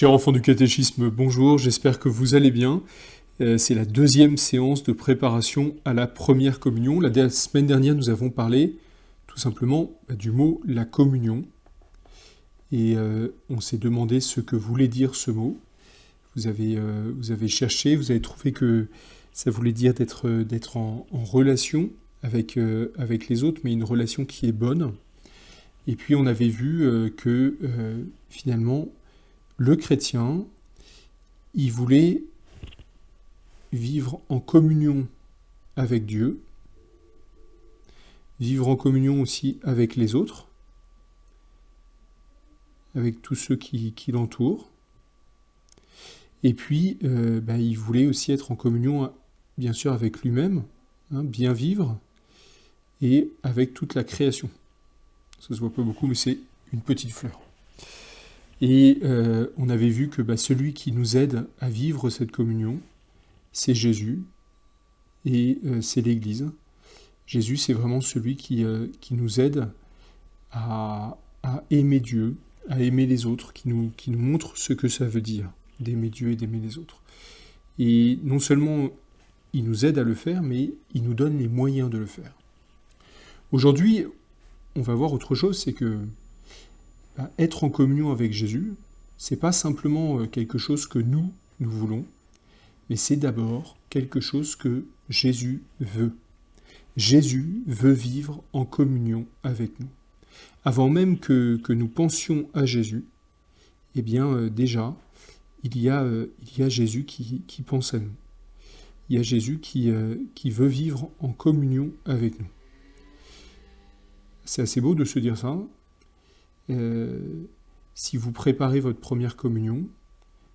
Chers enfants du catéchisme, bonjour, j'espère que vous allez bien. C'est la deuxième séance de préparation à la première communion. La semaine dernière, nous avons parlé tout simplement du mot « la communion ». Et on s'est demandé ce que voulait dire ce mot. Vous avez cherché, vous avez trouvé que ça voulait dire d'être en relation avec les autres, mais une relation qui est bonne. Et puis on avait vu que finalement, le chrétien, il voulait vivre en communion avec Dieu, vivre en communion aussi avec les autres, avec tous ceux qui l'entourent. Et puis, il voulait aussi être en communion, bien sûr, avec lui-même, bien vivre, et avec toute la création. Ça se voit pas beaucoup, mais c'est une petite fleur. Et on avait vu que celui qui nous aide à vivre cette communion, c'est Jésus, et c'est l'Église. Jésus, c'est vraiment celui qui nous aide à aimer Dieu, à aimer les autres, qui nous montre ce que ça veut dire, d'aimer Dieu et d'aimer les autres. Et non seulement il nous aide à le faire, mais il nous donne les moyens de le faire. Aujourd'hui, on va voir autre chose, c'est que être en communion avec Jésus, c'est pas simplement quelque chose que nous voulons, mais c'est d'abord quelque chose que Jésus veut. Jésus veut vivre en communion avec nous. Avant même que nous pensions à Jésus, eh bien déjà, il y a Jésus qui pense à nous. Il y a Jésus qui veut vivre en communion avec nous. C'est assez beau de se dire ça. Si vous préparez votre première communion,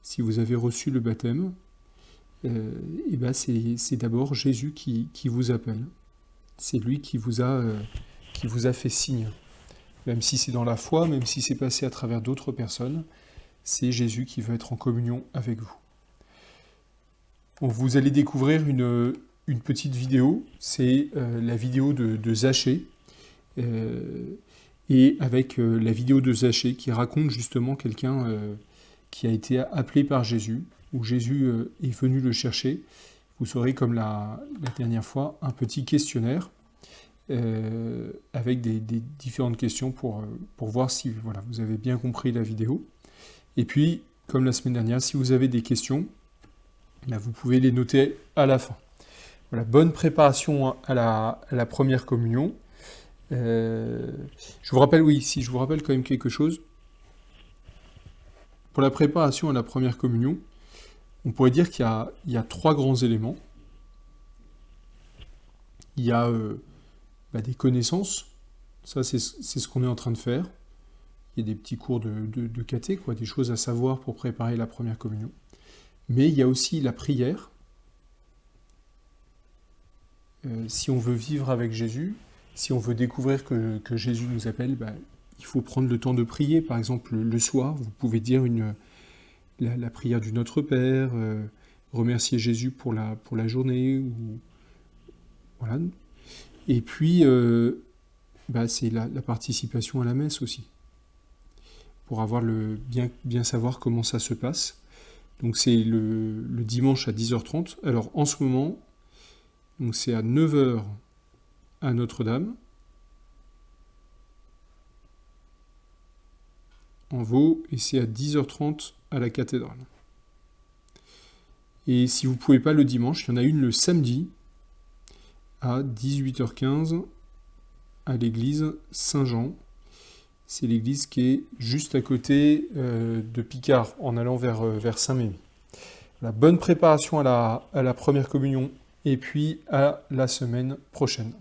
si vous avez reçu le baptême, c'est d'abord Jésus qui vous appelle. C'est lui qui vous a fait signe. Même si c'est dans la foi, même si c'est passé à travers d'autres personnes, c'est Jésus qui veut être en communion avec vous. Bon, vous allez découvrir une petite vidéo, c'est la vidéo de Zachée, et avec la vidéo de Zachée qui raconte justement quelqu'un qui a été appelé par Jésus, où Jésus est venu le chercher. Vous saurez, comme la dernière fois, un petit questionnaire avec des différentes questions pour voir si vous avez bien compris la vidéo. Et puis, comme la semaine dernière, si vous avez des questions, vous pouvez les noter à la fin. Voilà, bonne préparation à la première communion. Je vous rappelle quand même quelque chose. Pour la préparation à la première communion, on pourrait dire qu'il y a trois grands éléments. Il y a des connaissances, ça c'est ce qu'on est en train de faire. Il y a des petits cours de caté, des choses à savoir pour préparer la première communion. Mais il y a aussi la prière. Si on veut vivre avec Jésus, si on veut découvrir que Jésus nous appelle, il faut prendre le temps de prier. Par exemple, le soir, vous pouvez dire la prière du Notre Père, remercier Jésus pour la journée. Voilà. Et puis, c'est la participation à la messe aussi, pour avoir bien savoir comment ça se passe. Donc c'est le dimanche à 10h30. Alors en ce moment, c'est à 9h à Notre-Dame, en Vaud, et c'est à 10h30 à la cathédrale. Et si vous ne pouvez pas le dimanche, il y en a une le samedi à 18h15 à l'église Saint-Jean. C'est l'église qui est juste à côté de Picard, en allant vers Saint-Mémy. La bonne préparation à la première communion, et puis à la semaine prochaine.